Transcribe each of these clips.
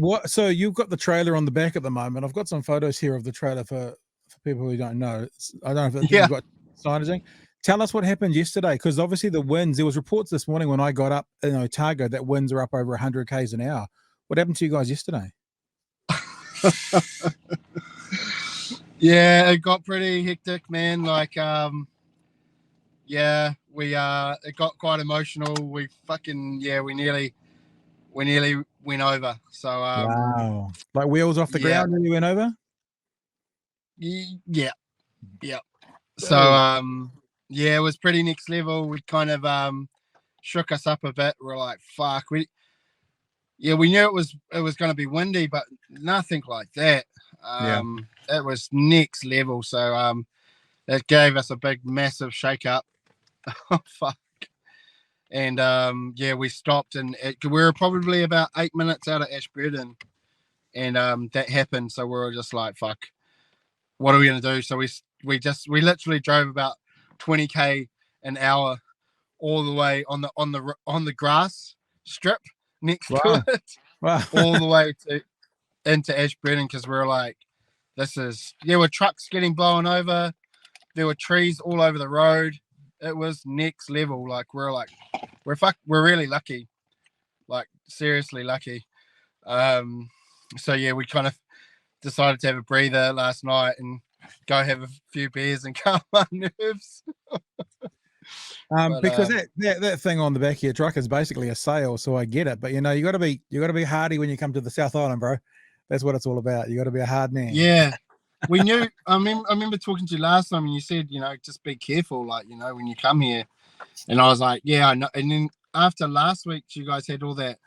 what? So you've got the trailer on the back at the moment. I've got some photos here of the trailer for people who don't know. I don't know if you've got signaging. Tell us what happened yesterday, because obviously the winds. There was reports this morning when I got up in Otago that winds are up over 100 k's an hour. What happened to you guys yesterday? Yeah, it got pretty hectic, man. Like, yeah, it got quite emotional. We nearly went over. So, wow, like wheels off the ground when you went over. Yeah. So, it was pretty next level. We kind of shook us up a bit. We're like, fuck. We knew it was going to be windy, but nothing like that. It was next level. So, it gave us a big, massive shake up. Oh, fuck. And we stopped, and we were probably about 8 minutes out of Ashburton, and that happened. So we were just like, fuck, what are we gonna do? So we literally drove about 20k an hour all the way on the grass strip next to it, all the way into Ashburton, because we're like, there were trucks getting blown over, there were trees all over the road. It was next level. Like, we're really lucky, like seriously lucky. So yeah, we kind of decided to have a breather last night and go have a few beers and calm our nerves. Because that thing on the back of your truck is basically a sail, so I get it. But you gotta be hardy when you come to the South Island, bro. That's what it's all about. You got to be a hard man. Yeah, we knew. I remember talking to you last time, and you said, just be careful, like, when you come here. And I was like, yeah, I know. And then after last week, you guys had all that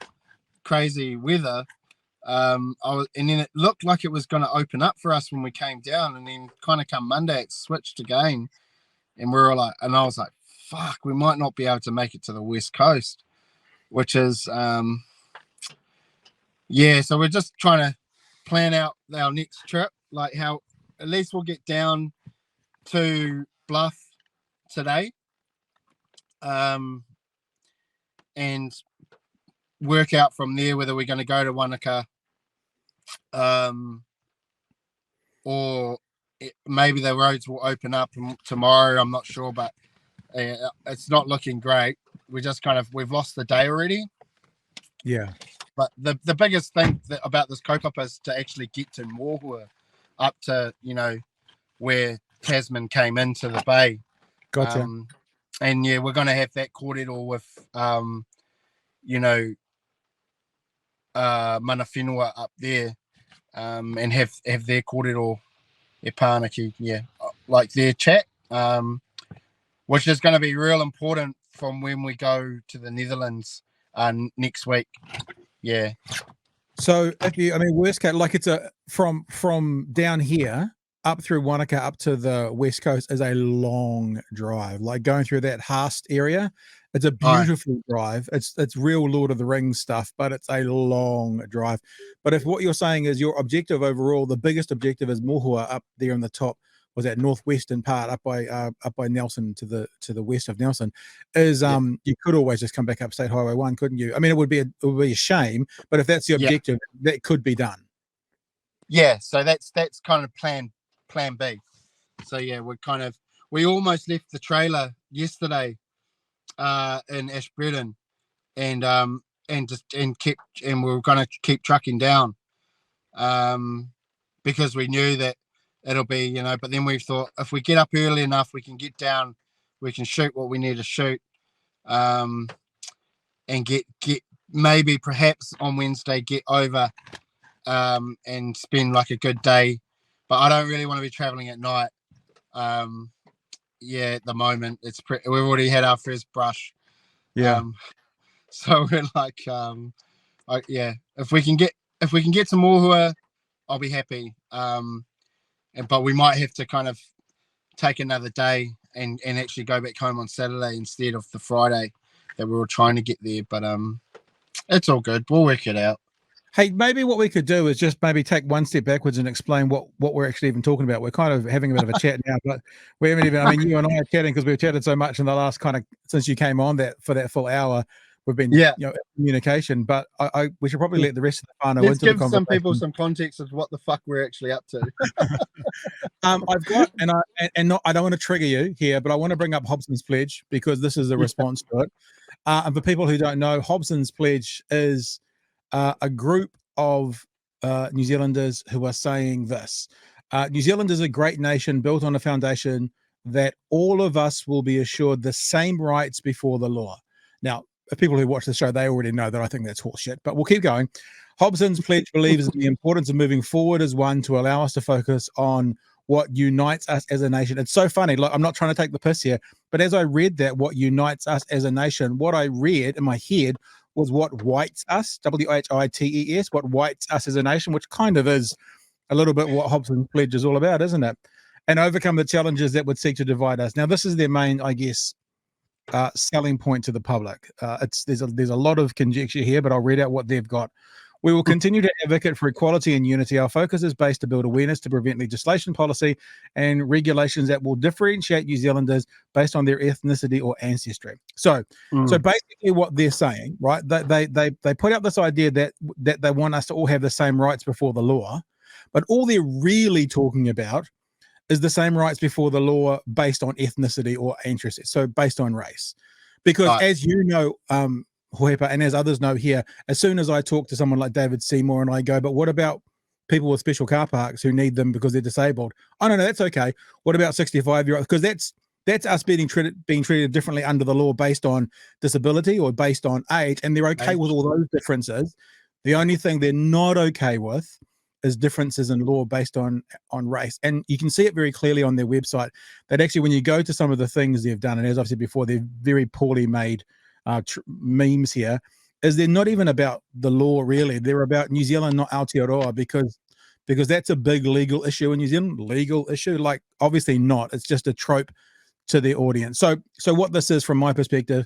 crazy weather. And then it looked like it was going to open up for us when we came down, and then kind of come Monday, it switched again, and we were like, and I was like, fuck, we might not be able to make it to the West Coast, which is, so we're just trying to plan out our next trip, like how at least we'll get down to Bluff today, and work out from there whether we're going to go to Wanaka, or maybe the roads will open up tomorrow. I'm not sure, but it's not looking great. We've lost the day already. Yeah. But the biggest thing about this kaupapa is to actually get to Mohua, up to, where Tasman came into the bay. Gotcha. And yeah, we're going to have that kōrero with, mana whenua up there, and have their kōrero e pānaki, like their chat, which is going to be real important from when we go to the Netherlands next week. Yeah. So worst case, like it's from down here up through Wanaka up to the West Coast is a long drive. Like going through that Haast area, it's a beautiful drive. It's real Lord of the Rings stuff, but it's a long drive. But if what you're saying is your objective overall, the biggest objective is Mohua up there in the top, was that northwestern part up by Nelson to the west of Nelson, is you could always just come back up State Highway 1, couldn't you? I mean, it would be a shame, but if that's the objective, that could be done. Yeah, so that's kind of plan B. So yeah, we almost left the trailer yesterday in Ashburton, and we were going to keep trucking down, because we knew that it'll be, but then we thought if we get up early enough, we can get down, we can shoot what we need to shoot, and get maybe perhaps on Wednesday get over, and spend like a good day. But I don't really want to be traveling at night. At the moment we've already had our first brush. Yeah. So we're like, if we can get to Mohua, I'll be happy. But we might have to kind of take another day and actually go back home on Saturday instead of the Friday that we were trying to get there. But it's all good. We'll work it out. Hey, maybe what we could do is just maybe take one step backwards and explain what we're actually even talking about. We're kind of having a bit of a chat now, but we haven't even, you and I are chatting because we've chatted so much in the last since you came on for that full hour. we've been Yeah. in communication, but we should probably let the rest of the whānau Let's into the give conversation. some people some context of what the fuck we're actually up to. I've got, I don't want to trigger you here, but I want to bring up Hobson's Pledge because this is a response to it. And for people who don't know, Hobson's Pledge is a group of New Zealanders who are saying this. New Zealand is a great nation built on a foundation that all of us will be assured the same rights before the law. Now, if people who watch the show, they already know that I think that's horseshit, but we'll keep going. Hobson's Pledge believes in the importance of moving forward as one to allow us to focus on what unites us as a nation. It's so funny. Like, I'm not trying to take the piss here, but as I read that, what unites us as a nation, what I read in my head was what whites us, WHITES, what whites us as a nation, which kind of is a little bit what Hobson's Pledge is all about, isn't it? And overcome the challenges that would seek to divide us. Now, this is their main, I guess, selling point to the public. There's a lot of conjecture here, but I'll read out what they've got. We will continue to advocate for equality and unity. Our focus is based to build awareness to prevent legislation, policy, and regulations that will differentiate New Zealanders based on their ethnicity or ancestry. So basically, what they're saying, right? They put out this idea that they want us to all have the same rights before the law, but all they're really talking about is the same rights before the law based on ethnicity or ancestry, so based on race. Because as you know, Hohepa, and as others know here, as soon as I talk to someone like David Seymour and I go, but what about people with special car parks who need them because they're disabled? Oh, no, that's okay. What about 65-year-olds? Because that's us being treated differently under the law based on disability or based on age, and they're okay with all those differences. The only thing they're not okay with is differences in law based on race. And you can see it very clearly on their website that actually when you go to some of the things they've done, and as I've said before, they're very poorly made memes here, is they're not even about the law really. They're about New Zealand, not Aotearoa, because that's a big legal issue in New Zealand. Legal issue? Like, obviously not. It's just a trope to their audience. So what this is from my perspective,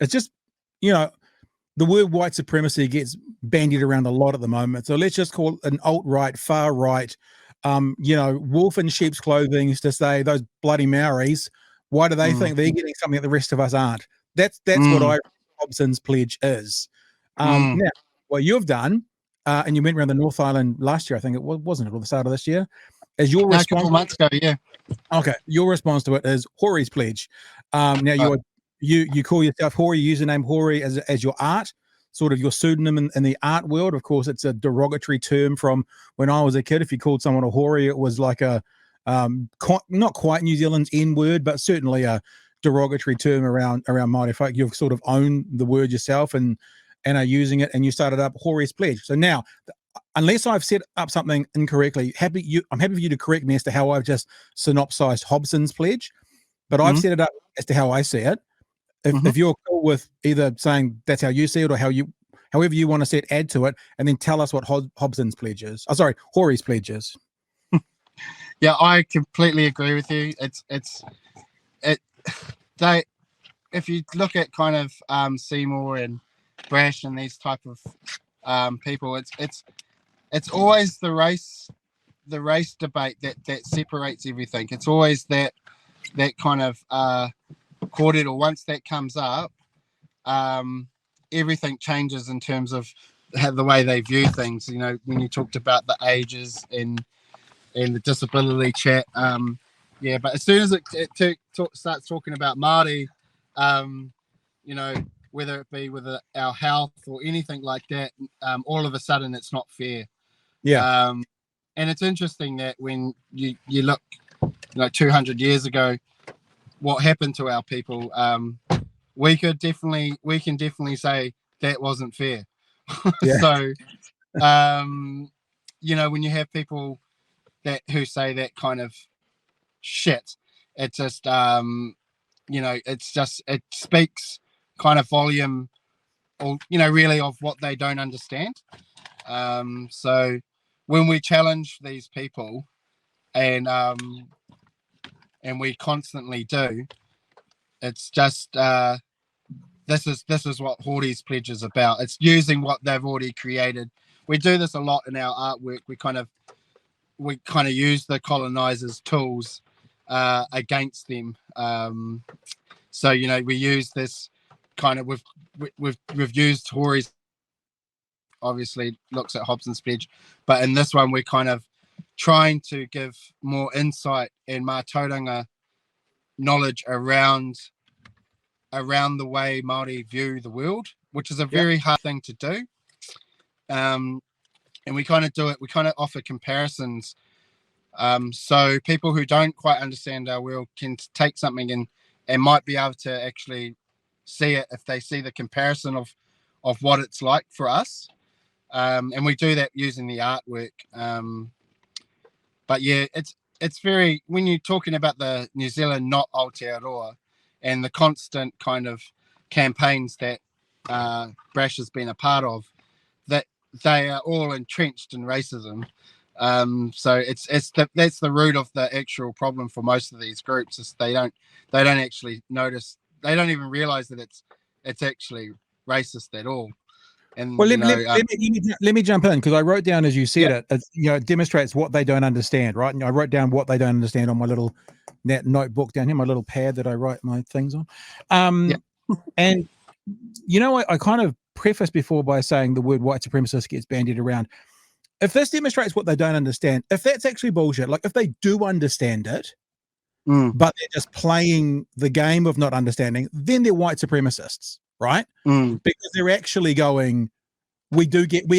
it's just, the word white supremacy gets bandied around a lot at the moment. So let's just call it an alt-right, far-right, wolf in sheep's clothing to say those bloody Maoris, why do they think they're getting something that the rest of us aren't? That's what Hobson's Pledge is. Now, what you've done, and you went around the North Island last year, I think it wasn't it, or the start of this year, is your response. A couple months ago, yeah. Okay, your response to it is HORIs Pledge. Now you call yourself Hori, username Hori as your art, sort of your pseudonym in the art world. Of course, it's a derogatory term from when I was a kid. If you called someone a Hori, it was like a not quite New Zealand's N word, but certainly a derogatory term around Māori folk. You've sort of owned the word yourself and are using it, and you started up HORIs Pledge. So now, unless I've set up something incorrectly, I'm happy for you to correct me as to how I've just synopsized Hobson's Pledge, but I've set it up as to how I see it. If you're cool with either saying that's how you see it or however you want to add to it, and then tell us what Hobson's Pledge is. Oh, sorry, HORIs Pledge is. Yeah, I completely agree with you. If you look at kind of Seymour and Brash and these type of people, it's always the race debate that separates everything. It's always that kind of kōrero. Once that comes up, everything changes in terms of the way they view things. When you talked about the ages and the disability chat, but as soon as it starts talking about Māori, whether it be with our health or anything like that, all of a sudden it's not fair. Yeah. And it's interesting that when you look 200 years ago, what happened to our people, we can definitely say that wasn't fair. Yeah. So when you have people who say that kind of shit, it just it speaks kind of volume, or really of what they don't understand. So when we challenge these people, and we constantly do, it's just this is what HORIs Pledge is about. It's using what they've already created. We do this a lot in our artwork. We kind of use the colonizers' tools against them. So we use this kind of we've used HORIs, obviously looks at Hobson's Pledge, but in this one we're kind of trying to give more insight and matauranga knowledge around the way Maori view the world, which is a very hard thing to do. And we kind of do it. We kind of offer comparisons, so people who don't quite understand our world can take something and might be able to actually see it if they see the comparison of what it's like for us. And we do that using the artwork. But yeah, it's very, when you're talking about the New Zealand not Aotearoa and the constant kind of campaigns that Brash has been a part of, that they are all entrenched in racism. So that's the root of the actual problem for most of these groups, is they don't actually notice, they don't even realize that it's actually racist at all. And well, let me jump in, because I wrote down, as you said, it demonstrates what they don't understand, right? And I wrote down what they don't understand on my little notebook down here, my little pad that I write my things on. And I kind of prefaced before by saying the word white supremacist gets bandied around. If this demonstrates what they don't understand, if that's actually bullshit, like if they do understand it, but they're just playing the game of not understanding, then they're white supremacists, right? Because they're actually going, we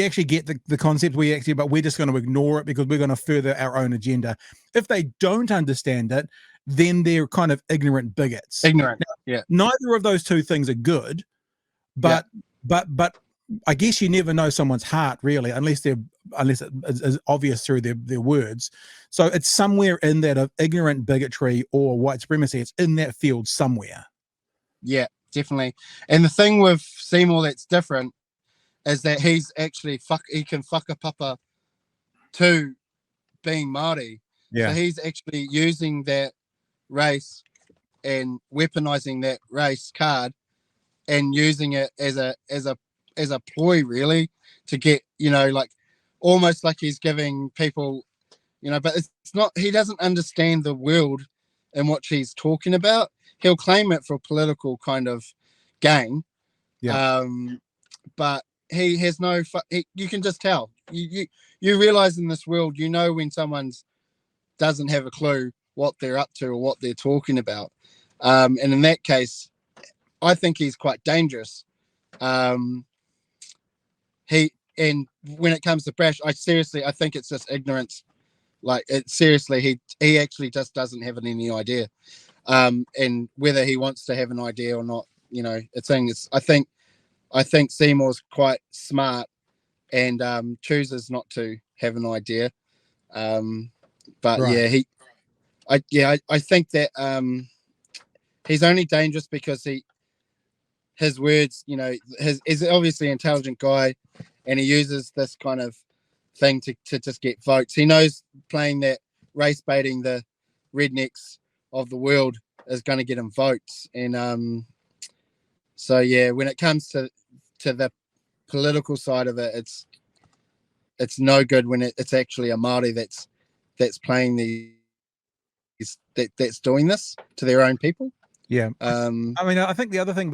actually get the concept, but we're just going to ignore it because we're going to further our own agenda. If they don't understand it, then they're kind of ignorant bigots. Ignorant. Now, neither of those two things are good, but I guess you never know someone's heart, really, unless it is obvious through their words. So it's somewhere in that of ignorant bigotry or white supremacy. It's in that field somewhere. Yeah, definitely. And the thing with Seymour that's different is that he's actually he can whakapapa to being Māori. Yeah. So he's actually using that race and weaponizing that race card and using it as a ploy, really, to get, like almost like he's giving people, but it's not, he doesn't understand the world in which he's talking about. He'll claim it for political kind of gain. But he has no, you can just tell. You realize in this world, when someone's doesn't have a clue what they're up to or what they're talking about. And in that case, I think he's quite dangerous. And when it comes to Brash, I think it's just ignorance. Like, he actually just doesn't have any idea. And whether he wants to have an idea or not, I think Seymour's quite smart and chooses not to have an idea. But right. I think that he's only dangerous because his words, he's obviously an intelligent guy, and he uses this kind of thing to just get votes. He knows playing that race baiting the rednecks of the world is going to get him votes. And so yeah, when it comes to the political side of it, it's no good when it's actually a Māori that's playing that's doing this to their own people. Yeah. I mean, I think the other thing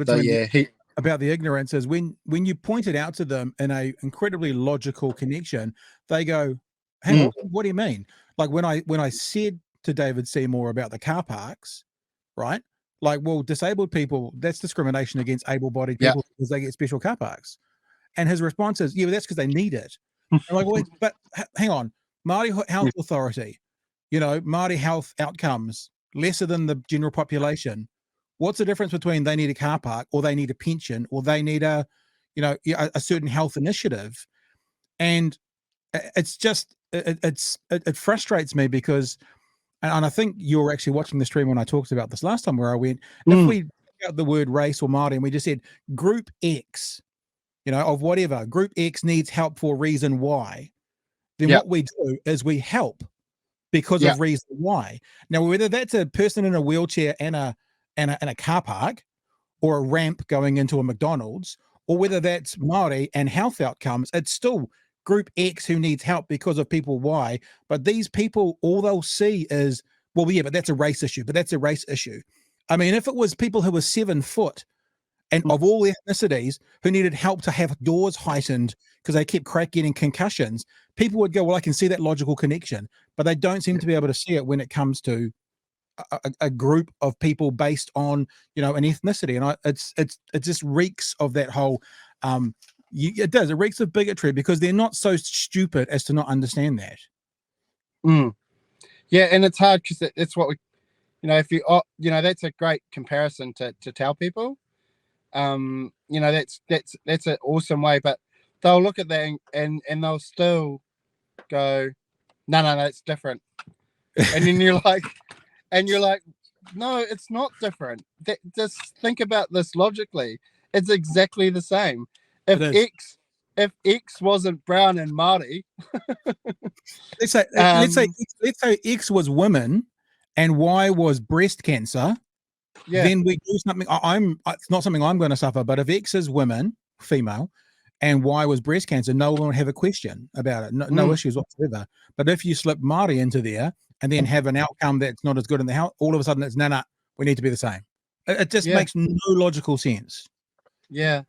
about the ignorance is when you point it out to them in a incredibly logical connection, they go, hang on, what do you mean? Like when I said to David Seymour about the car parks, right? Like, well, disabled people, that's discrimination against able-bodied people because they get special car parks. And his response is, but that's because they need it. I'm like, well, but hang on, Māori Health Authority, Māori health outcomes, lesser than the general population. What's the difference between they need a car park or they need a pension or they need a certain health initiative? And it's just, it frustrates me because, and I think you were actually watching the stream when I talked about this last time, where I went, if we took out the word race or Māori and we just said group X, of whatever, group X needs help for reason Y, then what we do is we help because of reason Y. Now, whether that's a person in a wheelchair and a car park, or a ramp going into a McDonald's, or whether that's Māori and health outcomes, it's still group X who needs help because of people Y. But these people, all they'll see is, well, yeah, but that's a race issue. I mean, if it was people who were 7 foot And of all the ethnicities who needed help to have doors heightened because they kept getting concussions, people would go, well, I can see that logical connection, but they don't seem to be able to see it when it comes to a group of people based on, an ethnicity. And it just reeks of that whole, it does, it reeks of bigotry because they're not so stupid as to not understand that. Yeah, and it's hard because it's what we, if you, that's a great comparison to tell people. That's an awesome way, but they'll look at that and they'll still go, no, it's different. And then you're like, no, it's not different. Just think about this logically. It's exactly the same. If X wasn't brown and Maori, let's say X was women and Y was breast cancer. Yeah. Then we do something. It's not something I'm going to suffer. But if X is women, female, and Y was breast cancer, no one would have a question about it. No issues whatsoever. But if you slip Māori into there and then have an outcome that's not as good in the house, all of a sudden it's no, we need to be the same. It just makes no logical sense. Yeah,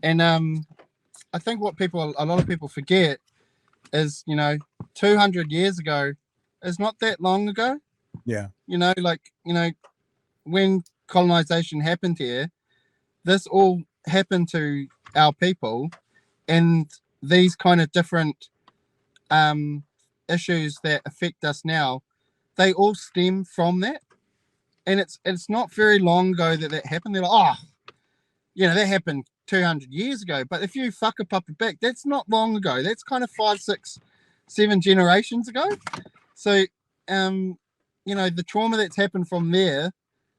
and I think what a lot of people forget is 200 years ago is not that long ago. Yeah, when colonization happened here, this all happened to our people, and these kind of different issues that affect us now, they all stem from that. And it's not very long ago that happened. They're like, that happened 200 years ago. But if you fuck a papa back, that's not long ago. That's kind of 5, 6, 7 generations ago. So the trauma that's happened from there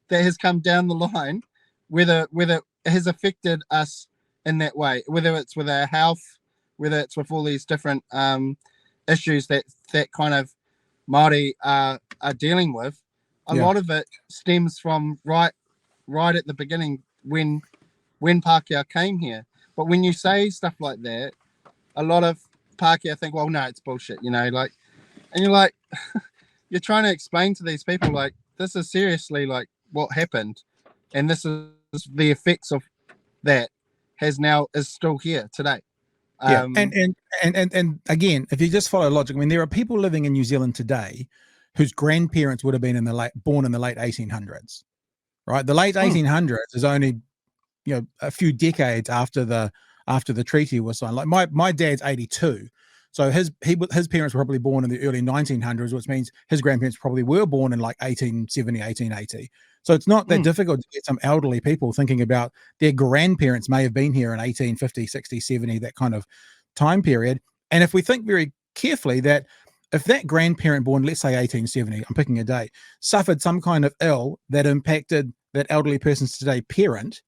that has come down the line, whether it has affected us in that way, whether it's with our health, whether it's with all these different issues that kind of Māori are dealing with, a lot of it stems from right at the beginning when Pākehā came here. But when you say stuff like that, a lot of Pākehā think, well, no, it's bullshit, and you're like, you're trying to explain to these people, like, this is seriously like what happened, and this is the effects of that is still here today. And again, if you just follow logic, I mean, there are people living in New Zealand today whose grandparents would have been born in the late 1800s, right? The late 1800s is only a few decades after the treaty was signed. Like my dad's 82. So his parents were probably born in the early 1900s, which means his grandparents probably were born in like 1870, 1880. So it's not that difficult to get some elderly people thinking about their grandparents may have been here in 1850, 60, 70, that kind of time period. And if we think very carefully that if that grandparent born, let's say 1870, I'm picking a date, suffered some kind of ill that impacted that elderly person's today parent,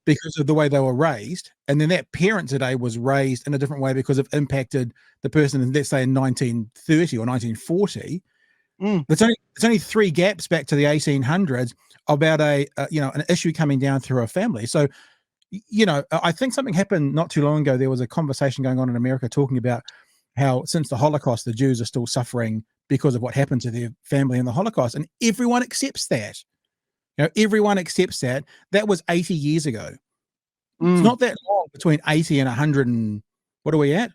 because of the way they were raised, and then that parent today was raised in a different way because it impacted the person in, let's say, in 1930 or 1940. It's only 3 gaps back to the 1800s about an issue coming down through a family. So, I think something happened not too long ago. There was a conversation going on in America talking about how since the Holocaust, the Jews are still suffering because of what happened to their family in the Holocaust, and everyone accepts that. Everyone accepts that. That was 80 years ago. It's not that long between 80 and 100 and what are we at?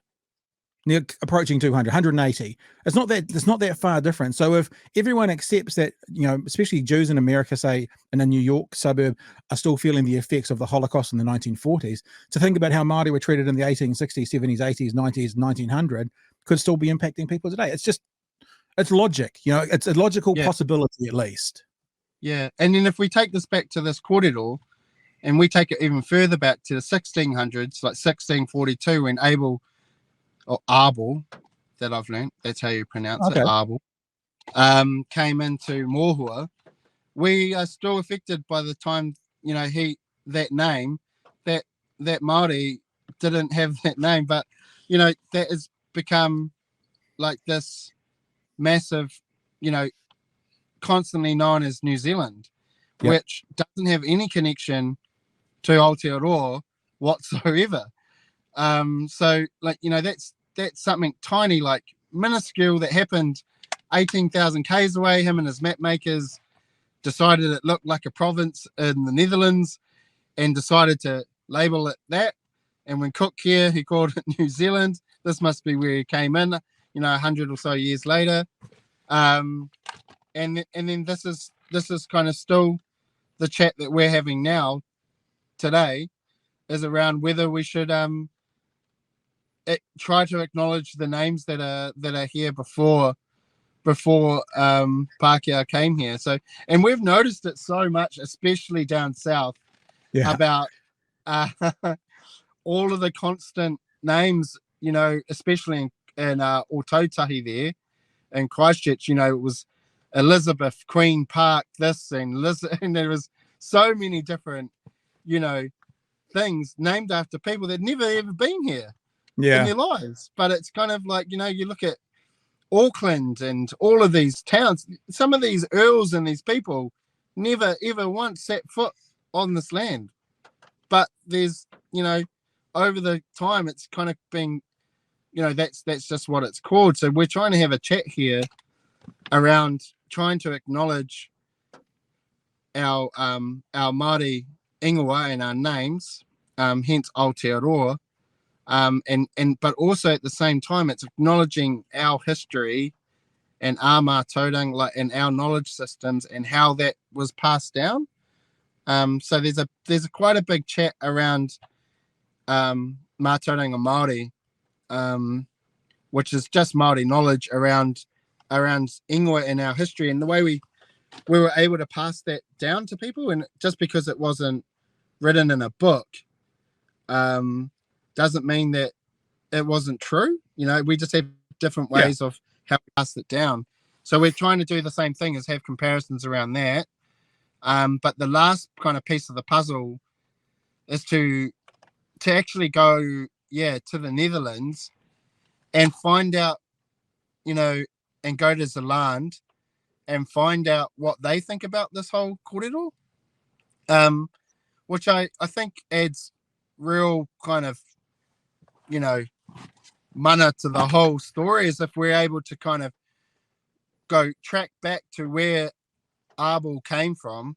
Near approaching 200, 180. It's not that far different. So if everyone accepts that, especially Jews in America, say in a New York suburb, are still feeling the effects of the Holocaust in the 1940s, to think about how Māori were treated in the 1860s, 70s, 80s, 90s, 1900 could still be impacting people today. It's logic. It's a logical possibility at least. Yeah, and then if we take this back to this kōrero, and we take it even further back to the 1600s, like 1642, when Abel, that I've learned, that's how you pronounce it, Abel, came into Mohua, we are still affected by the time, that name, that Māori didn't have that name, but, that has become like this massive, constantly known as New Zealand, which doesn't have any connection to Aotearoa whatsoever. So that's something tiny, like minuscule, that happened 18,000 k's away. Him and his map makers decided it looked like a province in the Netherlands, and decided to label it that. And when Cook here, he called it New Zealand. This must be where he came in, 100 or so years later. And then this is kind of still the chat that we're having now today, is around whether we should try to acknowledge the names that are here before Pākehā came here. So, and we've noticed it so much, especially down south, about all of the constant names, especially in Ōtautahi there in Christchurch. It was Elizabeth, Queen Park, this and there was so many different, things named after people that never ever been here in their lives. But it's kind of like, you look at Auckland and all of these towns, some of these earls and these people never ever once set foot on this land. But there's, over the time it's kind of been, that's just what it's called. So we're trying to have a chat here around trying to acknowledge our Māori ingoa and our names, hence Aotearoa. But also at the same time, it's acknowledging our history and our matauranga, and our knowledge systems and how that was passed down. So there's quite a big chat around matauranga Māori, which is just Māori knowledge around ingoa and our history, and the way we were able to pass that down to people. And just because it wasn't written in a book, doesn't mean that it wasn't true. We just have different ways of how we pass it down. So we're trying to do the same thing, as have comparisons around that. But the last kind of piece of the puzzle is to actually go, to the Netherlands and find out, and go to Zeeland and find out what they think about this whole kōrero, which I think adds real kind of, mana to the whole story, is if we're able to kind of go track back to where Ābel came from,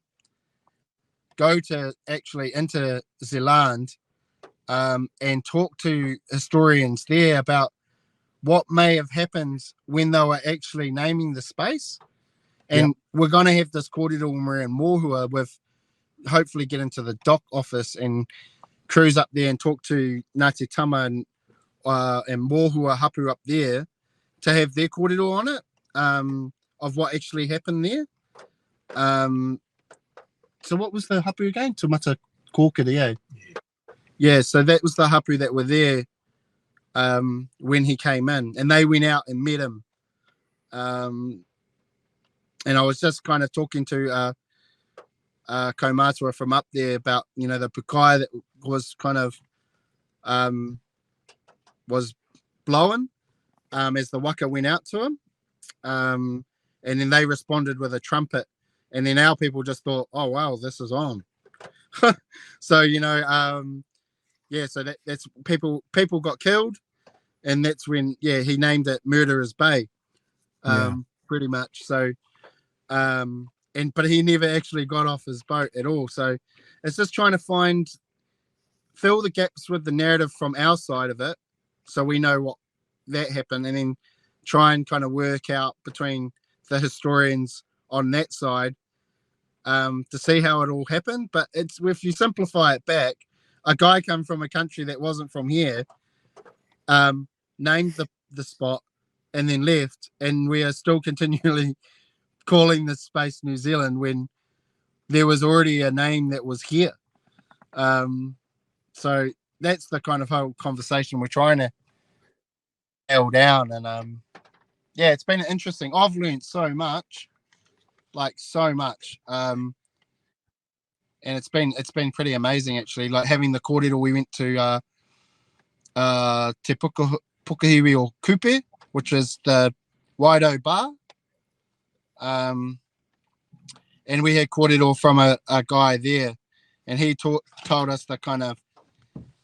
go to actually into Zeeland, and talk to historians there about what may have happened when they were actually naming the space. And we're going to have this kōrero when we're in Mohua, with hopefully get into the dock office and cruise up there and talk to Ngāti Tama and Mohua hapu up there, to have their kōrero on it, of what actually happened there. So what was the hapu again? Tumata Kōkiri, eh? Yeah, so that was the hapu that were there when he came in, and they went out and met him. And I was just kind of talking to Kaumātua from up there about, the pukai that was kind of was blowing as the waka went out to him. And then they responded with a trumpet, and then our people just thought, oh wow, this is on. So so that's people got killed, and that's when he named it Murderers Bay, pretty much. So but he never actually got off his boat at all. So it's just trying to fill the gaps with the narrative from our side of it, so we know what that happened, and then try and kind of work out between the historians on that side, to see how it all happened. But it's, if you simplify it back, a guy come from a country that wasn't from here, named the spot, and then left, and we are still continually calling this space New Zealand when there was already a name that was here. So that's the kind of whole conversation we're trying to nail down. And it's been interesting. I've learned so much, and it's been pretty amazing, actually. Like having the kōrero, we went to Te Pukahiwi o Kupe, which is the Waido bar. And we had kōrero from a guy there, and he told us the kind of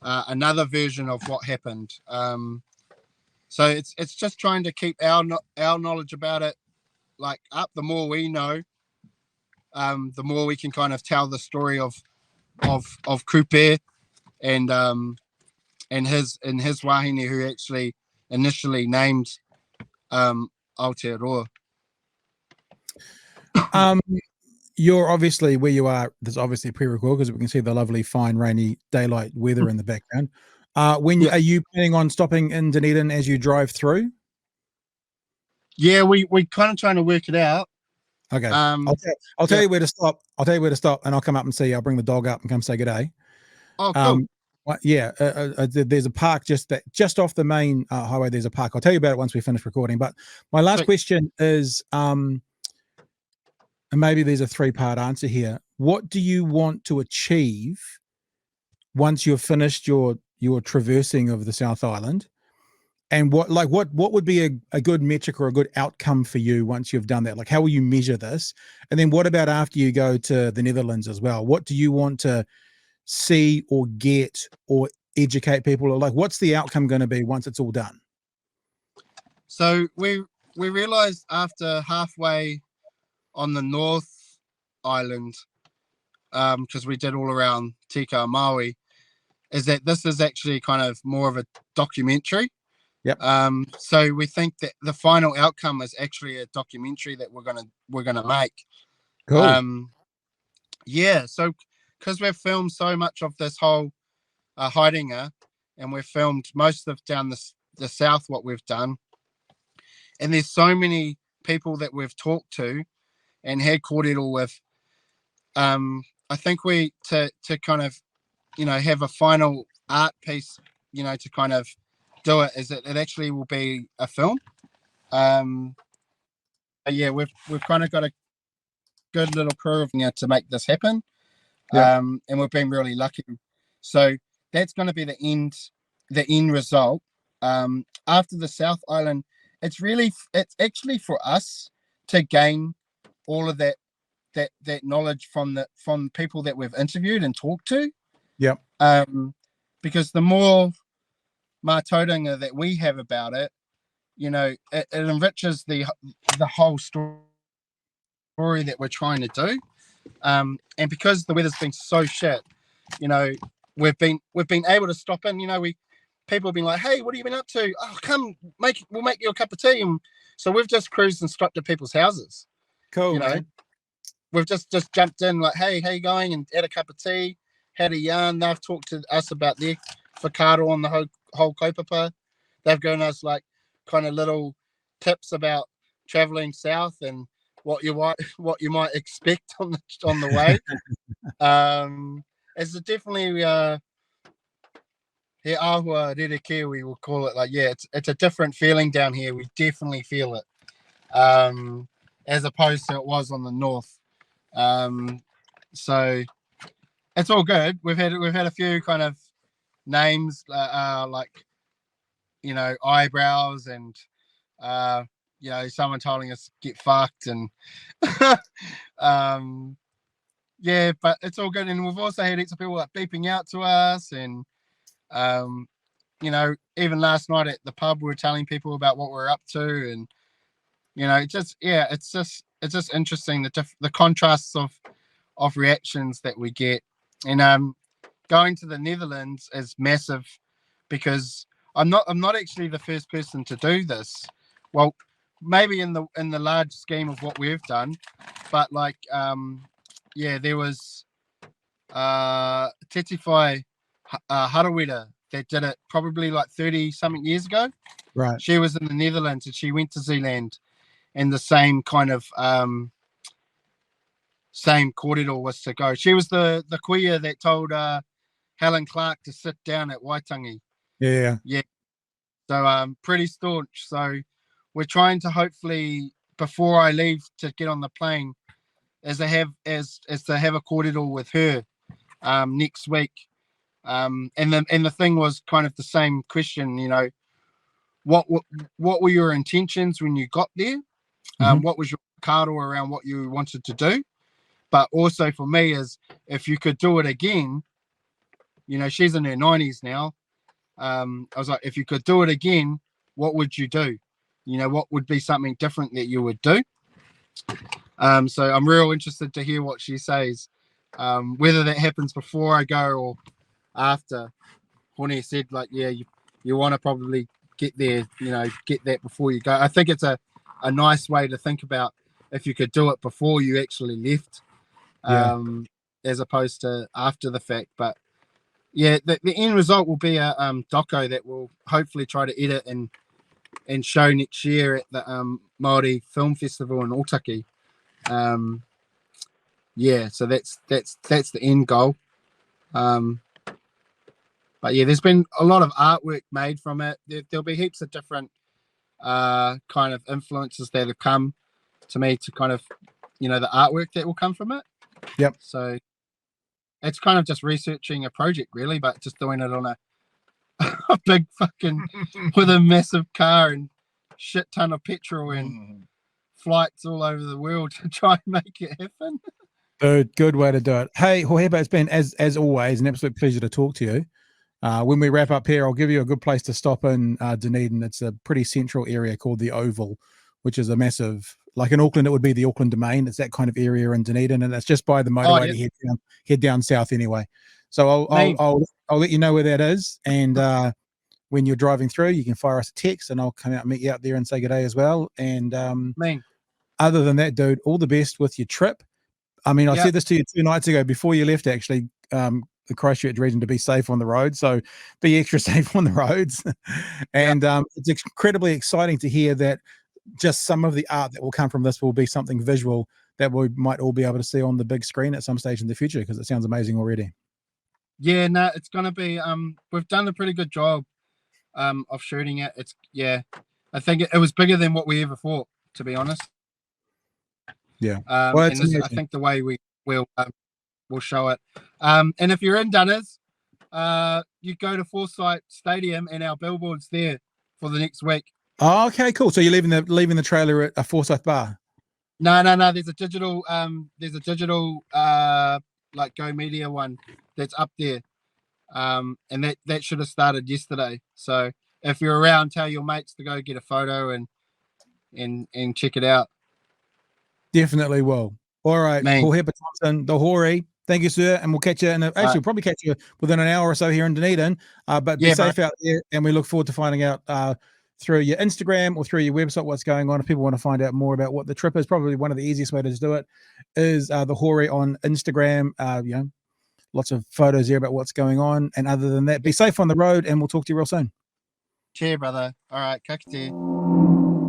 another version of what happened. So it's just trying to keep our knowledge about it up. The more we know, the more we can kind of tell the story of of Kupe and his wahine who actually initially named Aotearoa. You're obviously where you are. There's obviously pre-record because we can see the lovely, fine, rainy daylight weather in the background. Are you planning on stopping in Dunedin as you drive through? Yeah, we kind of trying to work it out. Okay, I'll tell you where to stop. I'll tell you where to stop, and I'll come up and see you. I'll bring the dog up and come say good day. Oh, cool. There's a park just off the main highway. There's a park. I'll tell you about it once we finish recording. But my last question is, and maybe there's a 3-part answer here. What do you want to achieve once you've finished your traversing of the South Island? And what would be a good metric or a good outcome for you once you've done that? Like, how will you measure this? And then what about after you go to the Netherlands as well? What do you want to see or get or educate people? Or like, what's the outcome going to be once it's all done? So we realized after halfway on the North Island, because we did all around Tika and Maui, is that this is actually kind of more of a documentary. Yep. So we think that the final outcome is actually a documentary that we're gonna make. Cool. Yeah. So because we've filmed so much of this whole Haidinga, and we've filmed most of down the south what we've done, and there's so many people that we've talked to and had kōrero with. I think we to kind of have a final art piece to kind of do it is it actually will be a film. Yeah, we've kind of got a good little crew of to make this happen. And we've been really lucky. So that's going to be the end result. After the South Island, it's actually for us to gain all of that knowledge from people that we've interviewed and talked to. Yep. Because the more matauranga that we have about it, it enriches the whole story that we're trying to do. And because the weather's been so shit, we've been able to stop in. People have been like, "Hey, what have you been up to? Oh, come we'll make you a cup of tea." And so we've just cruised and stopped at people's houses. Cool. Man. We've just jumped in like, "Hey, how you going?" and had a cup of tea, had a yarn. They've talked to us about their whakaaro on the whole kaupapa. They've given us like kind of little tips about traveling south and what you might expect on the way. It's definitely he ahua rere we will call it. Like, yeah, it's a different feeling down here. We definitely feel it, as opposed to it was on the north. So it's all good. We've had a few kind of names like eyebrows and someone telling us get fucked and yeah, but it's all good. And we've also had heaps of people like beeping out to us and even last night at the pub we were telling people about what we're up to, and it's just interesting the contrasts of reactions that we get. And going to the Netherlands is massive because I'm not actually the first person to do this. Well, maybe in the large scheme of what we've done, but like there was Te Whai Harawira that did it probably like 30 something years ago. Right. She was in the Netherlands and she went to Zealand, and the same kind of same kōrero was to go. She was the kuia that told Helen Clark to sit down at Waitangi. Yeah. So pretty staunch. So we're trying to hopefully before I leave to get on the plane, as to have a kōrero with her next week. And the thing was kind of the same question. What were your intentions when you got there? What was your karo around what you wanted to do? But also for me is if you could do it again, she's in her 90s now. I was like, if you could do it again, what would you do? What would be something different that you would do? So I'm real interested to hear what she says. Whether that happens before I go or after, Hone said, like, yeah, you want to probably get there, get that before you go. I think it's a nice way to think about if you could do it before you actually left, as opposed to after the fact. But yeah, the end result will be a doco that we'll hopefully try to edit and show next year at the Maori Film Festival in Otaki. So that's the end goal. But yeah, there's been a lot of artwork made from it. There'll be heaps of different kind of influences that have come to me to kind of, the artwork that will come from it. Yep. So it's kind of just researching a project, really, but just doing it on a big fucking with a massive car and shit ton of petrol and flights all over the world to try and make it happen. Good way to do it. Hey, Hohepa, it's been as always an absolute pleasure to talk to you. When we wrap up here, I'll give you a good place to stop in Dunedin. It's a pretty central area called the Oval, which is a massive, like in Auckland, it would be the Auckland Domain. It's that kind of area in Dunedin, and it's just by the motorway to head down south anyway. So I'll let you know where that is, and when you're driving through, you can fire us a text, and I'll come out and meet you out there and say good day as well. And other than that, dude, all the best with your trip. I mean, I said this to you 2 nights ago before you left, actually. The Christchurch region, to be safe on the road, so be extra safe on the roads. And it's incredibly exciting to hear that just some of the art that will come from this will be something visual that we might all be able to see on the big screen at some stage in the future, because it sounds amazing already. Yeah, no, it's gonna be we've done a pretty good job of shooting it. It's I think it was bigger than what we ever thought, to be honest. Yeah. Well, and I think the way we'll show it. And if you're in Dunners, you go to Forsyth Stadium and our billboard's there for the next week. Oh, okay, cool. So you're leaving the trailer at a Forsyth bar? No. There's a digital like Go Media one that's up there. And that should have started yesterday. So if you're around, tell your mates to go get a photo and check it out. Definitely will. All right, Hohepa Thompson, the Hori. Thank you, sir, and we'll catch you. We'll probably catch you within an hour or so here in Dunedin. But be safe out there, and we look forward to finding out through your Instagram or through your website what's going on. If people want to find out more about what the trip is, probably one of the easiest ways to do it is the Hori on Instagram. Lots of photos there about what's going on. And other than that, be safe on the road, and we'll talk to you real soon. Cheers, brother. All right, kakite.